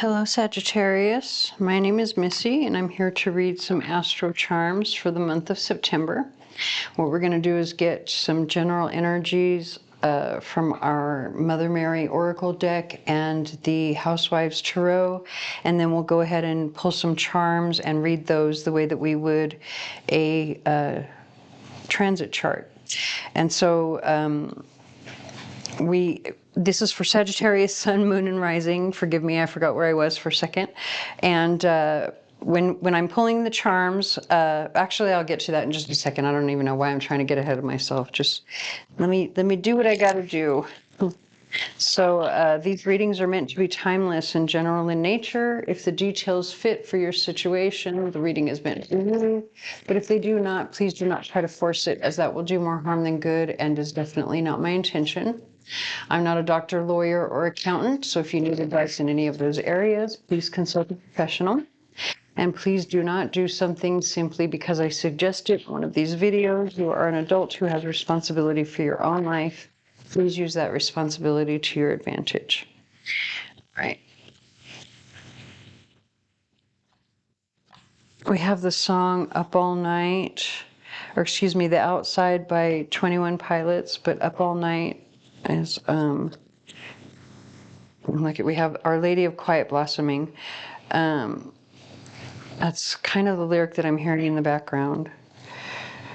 Hello Sagittarius, my name is Missy and I'm here to read some AstroCharms for the month of September. What we're going to do is get some general energies from our Mother Mary Oracle deck and the Housewives Tarot, and then we'll go ahead and pull some charms and read those the way that we would a transit chart. And so this is for Sagittarius, Sun, Moon, and Rising. Forgive me, I forgot where I was for a second. And when I'm pulling the charms, actually I'll get to that in just a second. I don't even know why I'm trying to get ahead of myself. Just let me do what I got to do. So these readings are meant to be timeless and general in nature. If the details fit for your situation, the reading is meant to be. But if they do not, please do not try to force it, as that will do more harm than good and is definitely not my intention. I'm not a doctor, lawyer, or accountant, so if you need advice in any of those areas, please consult a professional. And please do not do something simply because I suggested in one of these videos. You are an adult who has responsibility for your own life. Please use that responsibility to your advantage. All right. We have the song Up All Night, or excuse me, The Outside by 21 Pilots, but Up All Night is like we have Our Lady of Quiet Blossoming. That's kind of the lyric that I'm hearing in the background.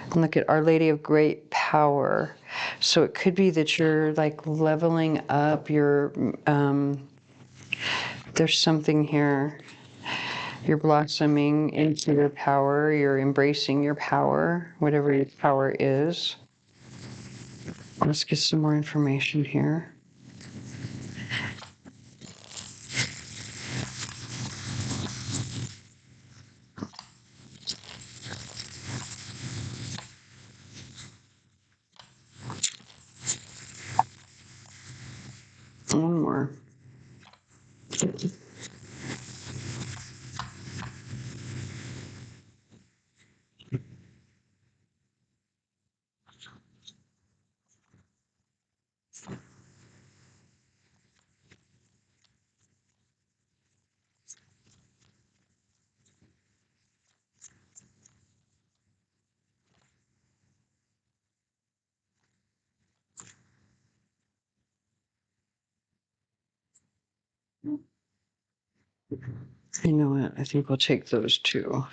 And look at Our Lady of Great Power. So it could be that you're like leveling up your there's something here. You're blossoming into your power, you're embracing your power, whatever your power is. Let's get some more information here. One more. You know what? I think we'll take those two. All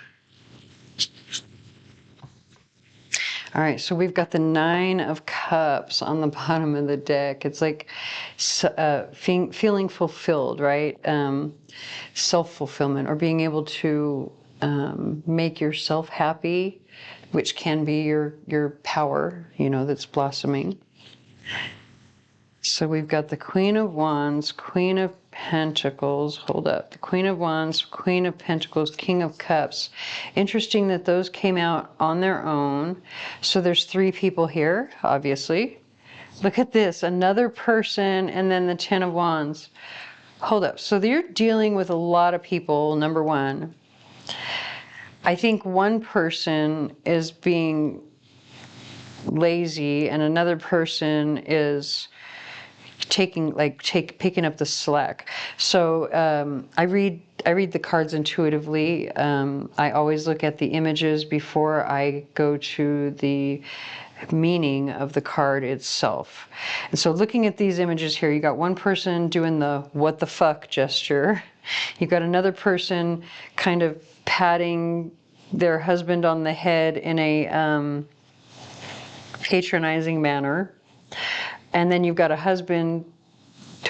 right, so we've got the Nine of Cups on the bottom of the deck. It's like feeling fulfilled, right? Self-fulfillment, or being able to make yourself happy, which can be your power, you know, that's blossoming. So we've got the Queen of Wands, Queen of Pentacles, hold up, the Queen of Wands, Queen of Pentacles, King of Cups. Interesting that those came out on their own. So there's three people here, obviously. Look at this, another person, and then the Ten of Wands. Hold up, so you're dealing with a lot of people, number one. I think one person is being lazy and another person is picking up the slack. So I read the cards intuitively. I always look at the images before I go to the meaning of the card itself. And so looking at these images here, you got one person doing the what the fuck gesture. You got another person kind of patting their husband on the head in a patronizing manner. And then you've got a husband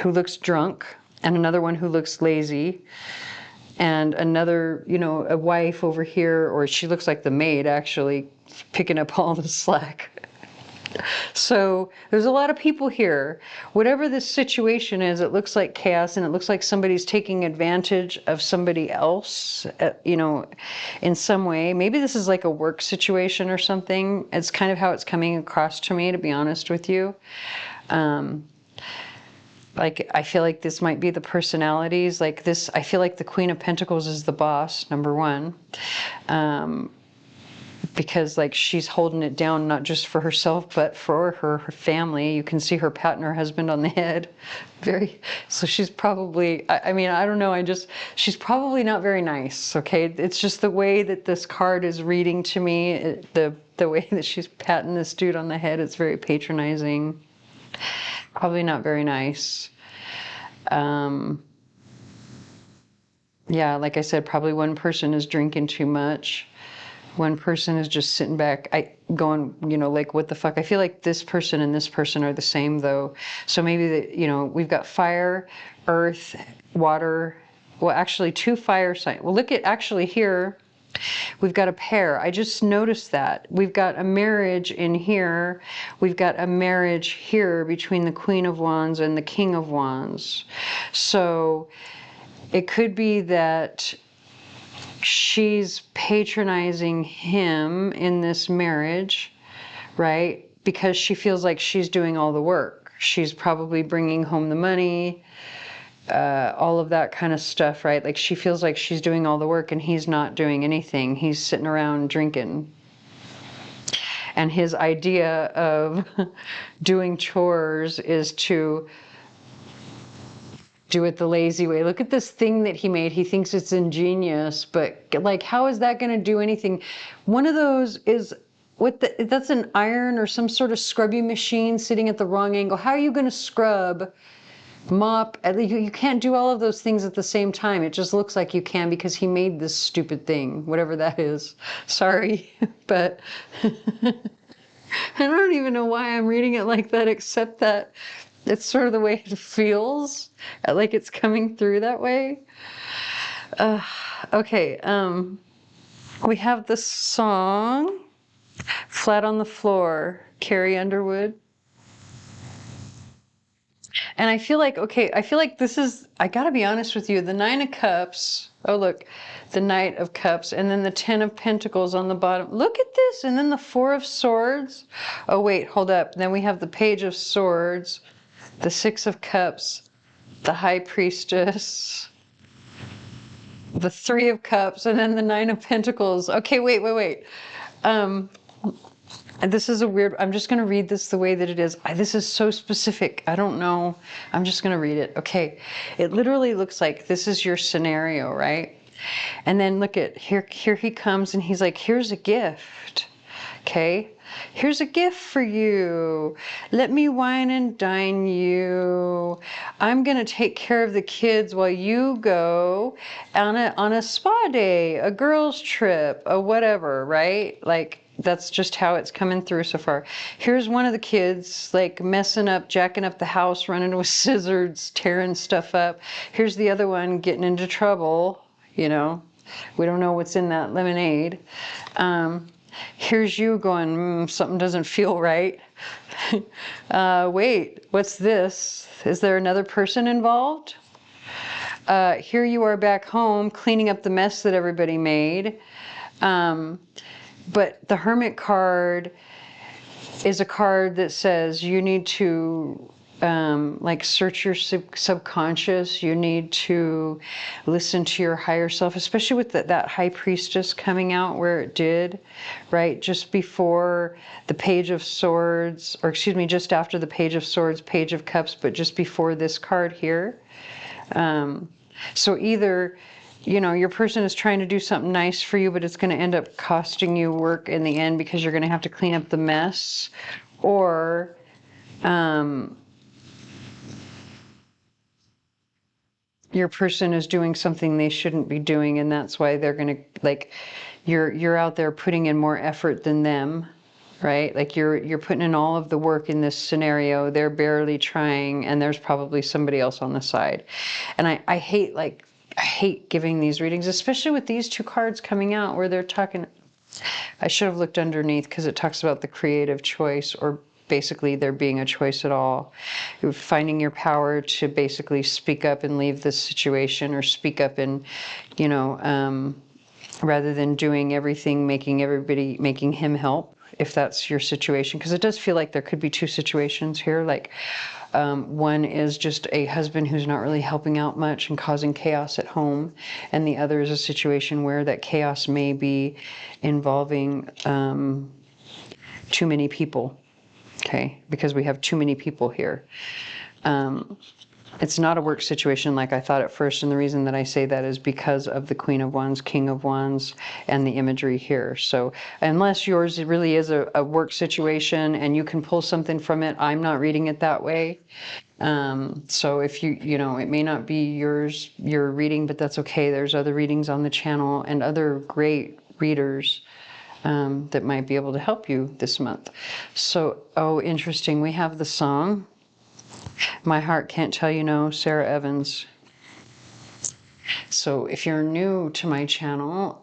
who looks drunk and another one who looks lazy and another, you know, a wife over here, or she looks like the maid actually, picking up all the slack. So there's a lot of people here. Whatever this situation is, it looks like chaos and it looks like somebody's taking advantage of somebody else, you know, in some way. Maybe this is like a work situation or something. It's kind of how it's coming across to me, to be honest with you. Like, I feel like this might be the personalities. Like this, I feel like the Queen of Pentacles is the boss, number one. because like she's holding it down not just for herself but for her family. You can see her patting her husband on the head. So she's probably, I mean, I don't know, she's probably not very nice, okay? It's just the way that this card is reading to me, the way that she's patting this dude on the head, it's very patronizing. Probably not very nice. Yeah, like I said, probably one person is drinking too much. One person is just sitting back, going, you know, like, what the fuck? I feel like this person and this person are the same, though. So maybe, you know, we've got fire, earth, water. Well, actually, 2 fire signs. Well, look at, actually here, we've got a pair. I just noticed that. We've got a marriage in here. We've got a marriage here between the Queen of Wands and the King of Wands. So it could be that she's patronizing him in this marriage, right? Because she feels like she's doing all the work. She's probably bringing home the money, all of that kind of stuff, right? Like she feels like she's doing all the work and he's not doing anything. He's sitting around drinking. And his idea of doing chores is to do it the lazy way. Look at this thing that he made. He thinks it's ingenious, but like, how is that going to do anything? One of those is, that's an iron or some sort of scrubby machine sitting at the wrong angle. How are you going to scrub, mop? You can't do all of those things at the same time. It just looks like you can because he made this stupid thing, whatever that is. Sorry, but I don't even know why I'm reading it like that, except that it's sort of the way it feels, like it's coming through that way. Okay, we have the song, Flat on the Floor, Carrie Underwood. And I feel like, okay, I feel like this is, I gotta be honest with you, the 9 of Cups, oh look, the Knight of Cups, and then the 10 of Pentacles on the bottom. Look at this, and then the 4 of Swords. Oh wait, hold up. Then we have the Page of Swords, the 6 of Cups, the High Priestess, the 3 of Cups, and then the 9 of Pentacles. Okay, wait. And this is a weird, I'm just going to read this the way that it is. This is so specific. I don't know. I'm just going to read it. Okay. It literally looks like this is your scenario, right? And then look at, here he comes and he's like, here's a gift. Okay. Here's a gift for you. Let me wine and dine you. I'm going to take care of the kids while you go on a spa day, a girls trip, a whatever, right? Like, that's just how it's coming through so far. Here's one of the kids like messing up, jacking up the house, running with scissors, tearing stuff up. Here's the other one getting into trouble, you know. We don't know what's in that lemonade. Here's you going, something doesn't feel right. Wait, what's this? Is there another person involved? Here you are back home cleaning up the mess that everybody made. But the Hermit card is a card that says you need to like search your subconscious. You need to listen to your higher self, especially with that High Priestess coming out where it did, right? Just before the Page of Swords, or excuse me, just after the Page of Swords, Page of Cups, but just before this card here. So either, you know, your person is trying to do something nice for you, but it's going to end up costing you work in the end because you're going to have to clean up the mess. Or your person is doing something they shouldn't be doing, and that's why they're going to, like, you're out there putting in more effort than them, right? Like you're putting in all of the work in this scenario. They're barely trying, and there's probably somebody else on the side. And I hate giving these readings, especially with these 2 cards coming out where they're talking. I should have looked underneath because it talks about the creative choice, or basically there being a choice at all. You're finding your power to basically speak up and leave this situation, or speak up and, you know, rather than doing everything, making him help, if that's your situation. Because it does feel like there could be 2 situations here. Like, One is just a husband who's not really helping out much and causing chaos at home. And the other is a situation where that chaos may be involving too many people. Okay, because we have too many people here. It's not a work situation like I thought at first, and the reason that I say that is because of the Queen of Wands, King of Wands, and the imagery here. So unless yours really is a work situation and you can pull something from it, I'm not reading it that way. So if you know, it may not be your reading, but that's okay. There's other readings on the channel and other great readers that might be able to help you this month. So, oh, interesting. We have the song. My Heart Can't Tell You No, Sarah Evans. So if you're new to my channel,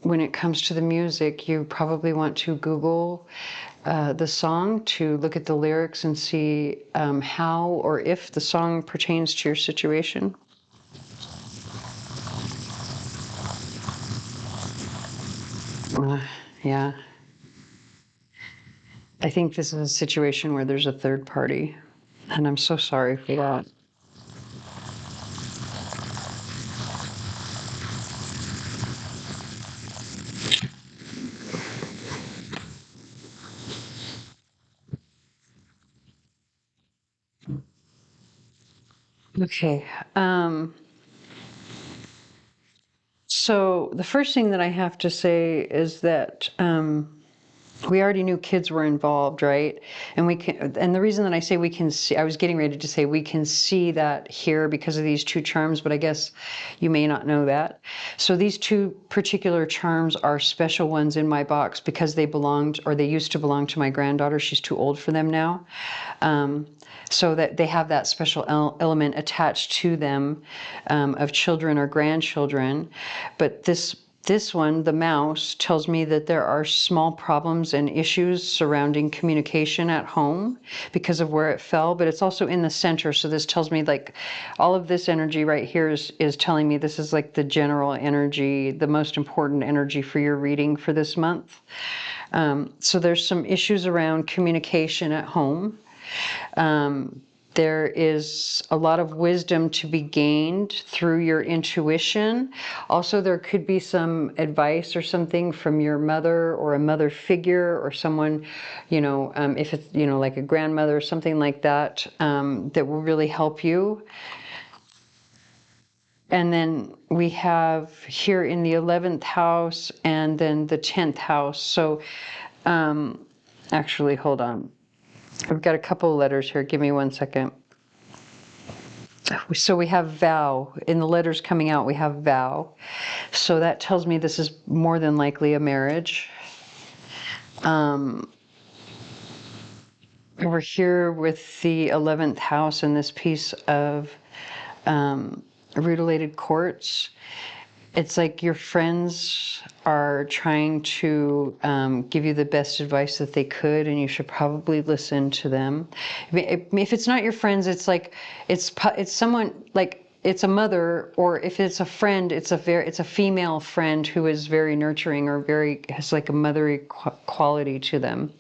when it comes to the music, you probably want to Google the song to look at the lyrics and see how or if the song pertains to your situation. Yeah. I think this is a situation where there's a third party. And I'm so sorry for that. Okay. So the first thing that I have to say is that we already knew kids were involved, right? And we can, and the reason that I say we can see, I was getting ready to say we can see that here because of these two charms, but I guess you may not know that. So these two particular charms are special ones in my box because they belonged, or they used to belong to my granddaughter. She's too old for them now. So that they have that special element attached to them of children or grandchildren. But this one, the mouse, tells me that there are small problems and issues surrounding communication at home because of where it fell, but it's also in the center. So this tells me like all of this energy right here is telling me this is like the general energy, the most important energy for your reading for this month. So there's some issues around communication at home. There is a lot of wisdom to be gained through your intuition. Also, there could be some advice or something from your mother or a mother figure or someone, you know, if it's, you know, like a grandmother or something like that, that will really help you. And then we have here in the 11th house and then the 10th house. So actually, hold on. I've got a couple of letters here. Give me 1 second. So we have vow. In the letters coming out, we have vow. So that tells me this is more than likely a marriage. Over here with the 11th house and this piece of rutilated quartz, it's like your friends are trying to give you the best advice that they could, and you should probably listen to them. If it's not your friends, it's like it's someone like it's a mother, or if it's a friend, it's a female friend who is very nurturing or has like a motherly quality to them.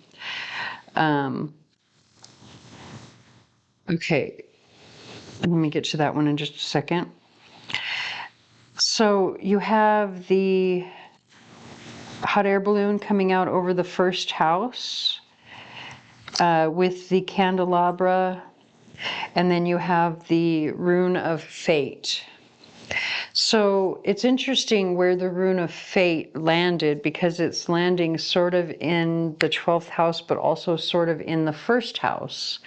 Okay, let me get to that one in just a second. So you have the hot air balloon coming out over the first house with the candelabra, and then you have the Rune of Fate. So it's interesting where the Rune of Fate landed, because it's landing sort of in the 12th house, but also sort of in the first house.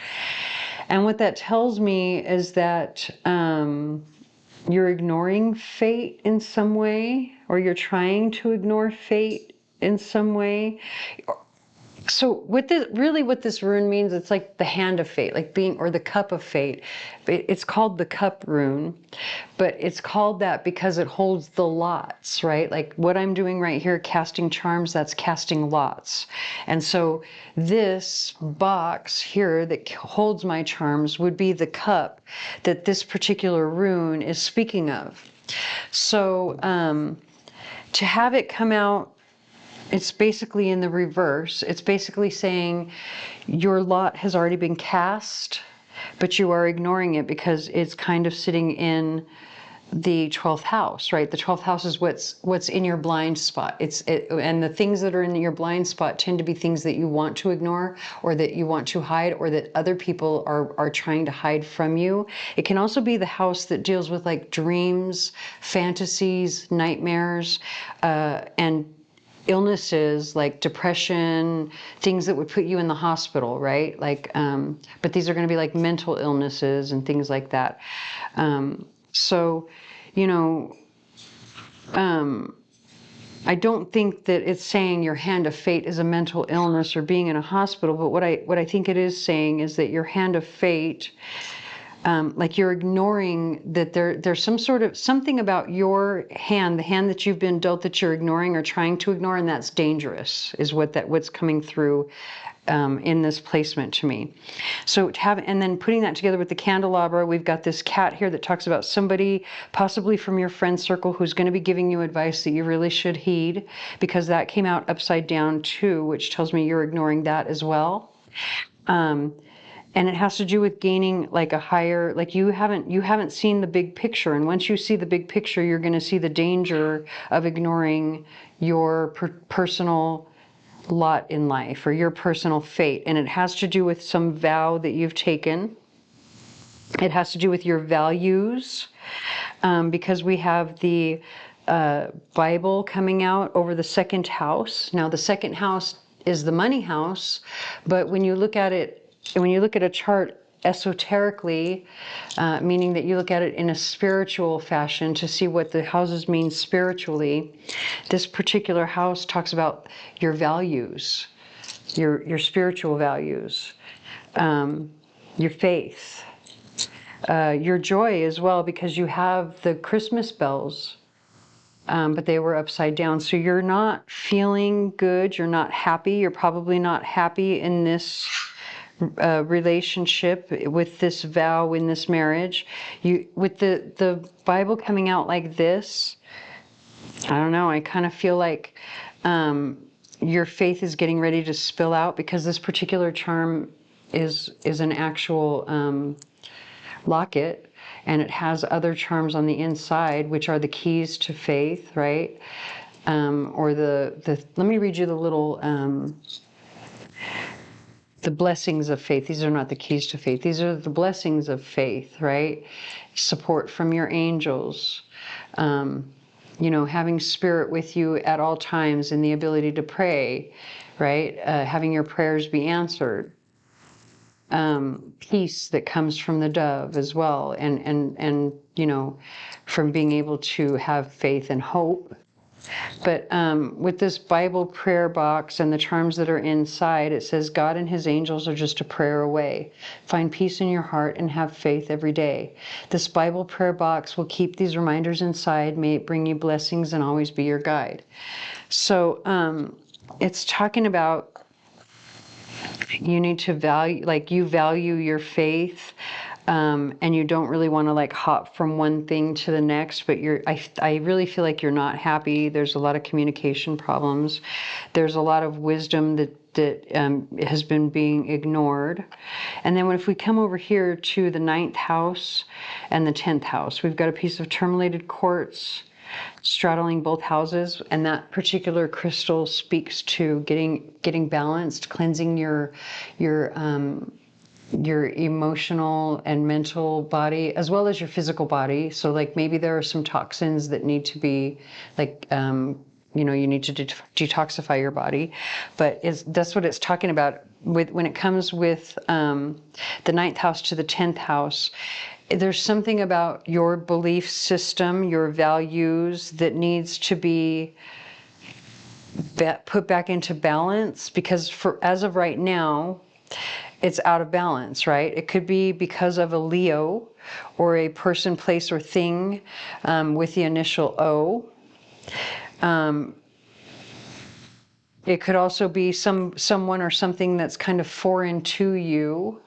And what that tells me is that you're ignoring fate in some way, or you're trying to ignore fate in some way. So what this rune means, it's like the hand of fate, like being, or the cup of fate. It's called the cup rune, but it's called that because it holds the lots, right? Like what I'm doing right here, casting charms, that's casting lots. And so this box here that holds my charms would be the cup that this particular rune is speaking of. So to have it come out, it's basically in the reverse. It's basically saying your lot has already been cast, but you are ignoring it because it's kind of sitting in the 12th house, right? The 12th house is what's in your blind spot. And the things that are in your blind spot tend to be things that you want to ignore, or that you want to hide, or that other people are trying to hide from you. It can also be the house that deals with like dreams, fantasies, nightmares, and illnesses like depression, things that would put you in the hospital, right? Like, but these are going to be like mental illnesses and things like that. So, you know, I don't think that it's saying your hand of fate is a mental illness or being in a hospital, but what I think it is saying is that your hand of fate, like you're ignoring that there's some sort of something about your hand, the hand that you've been dealt, that you're ignoring or trying to ignore, and that's dangerous, is what's coming through in this placement to me. So and then putting that together with the candelabra, we've got this cat here that talks about somebody possibly from your friend circle who's going to be giving you advice that you really should heed, because that came out upside down too, which tells me you're ignoring that as well. And it has to do with gaining like a higher, like you haven't seen the big picture. And once you see the big picture, you're going to see the danger of ignoring your personal lot in life, or your personal fate. And it has to do with some vow that you've taken. It has to do with your values, because we have the Bible coming out over the second house. Now the second house is the money house, but when you look at it, when you look at a chart esoterically, meaning that you look at it in a spiritual fashion to see what the houses mean spiritually, this particular house talks about your values, your spiritual values, your faith, your joy as well, because you have the Christmas bells, but they were upside down. So you're not feeling good, you're not happy, you're probably not happy in this relationship, with this vow, in this marriage. With the Bible coming out like this, I don't know, I kind of feel like your faith is getting ready to spill out, because this particular charm is an actual locket, and it has other charms on the inside, which are the keys to faith, right? Or let me read you the little the blessings of faith. These are not the keys to faith. These are the blessings of faith, right? Support from your angels, you know, having spirit with you at all times, and the ability to pray, right? Having your prayers be answered. Peace that comes from the dove as well. And you know, from being able to have faith and hope. But with this Bible prayer box and the charms that are inside, it says God and his angels are just a prayer away. Find peace in your heart and have faith every day. This Bible prayer box will keep these reminders inside. May it bring you blessings and always be your guide. So it's talking about you need to value, like you value your faith. And you don't really want to like hop from one thing to the next, but I really feel like you're not happy. There's a lot of communication problems. There's a lot of wisdom that has been being ignored. And then if we come over here to the 9th house and the 10th house, we've got a piece of tourmalated quartz straddling both houses, and that particular crystal speaks to getting balanced, cleansing your emotional and mental body, as well as your physical body. So like maybe there are some toxins that need to be like, you know, you need to detoxify your body. But that's what it's talking about when it comes with the 9th house to the 10th house. There's something about your belief system, your values, that needs to be put back into balance, because as of right now, it's out of balance, right? It could be because of a Leo or a person, place, or thing with the initial O. It could also be someone or something that's kind of foreign to you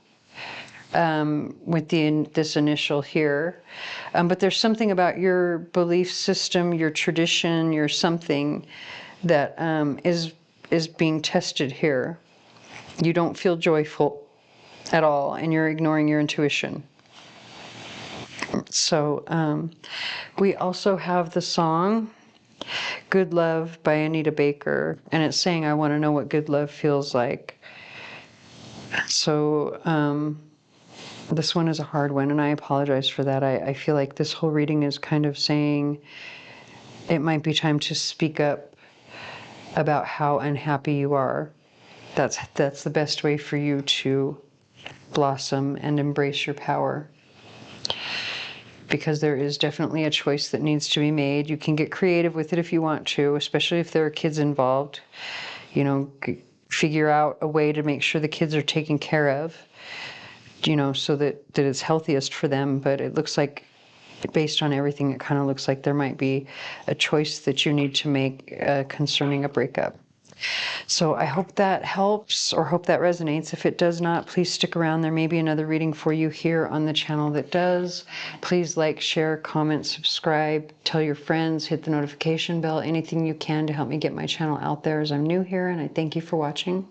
with this initial here. But there's something about your belief system, your tradition, your something that is being tested here. You don't feel joyful. at all, and you're ignoring your intuition. So we also have the song Good Love by Anita Baker, and it's saying, I want to know what good love feels like. So this one is a hard one, and I apologize for that. I feel like this whole reading is kind of saying it might be time to speak up about how unhappy you are. That's the best way for you to blossom and embrace your power. Because there is definitely a choice that needs to be made. You can get creative with it if you want to, especially if there are kids involved. You know, figure out a way to make sure the kids are taken care of, you know, so that it's healthiest for them. But it looks like, based on everything, it kind of looks like there might be a choice that you need to make concerning a breakup. So I hope that helps, or hope that resonates. If it does not, please stick around. There may be another reading for you here on the channel that does. Please like, share, comment, subscribe, tell your friends, hit the notification bell, anything you can to help me get my channel out there, as I'm new here, and I thank you for watching.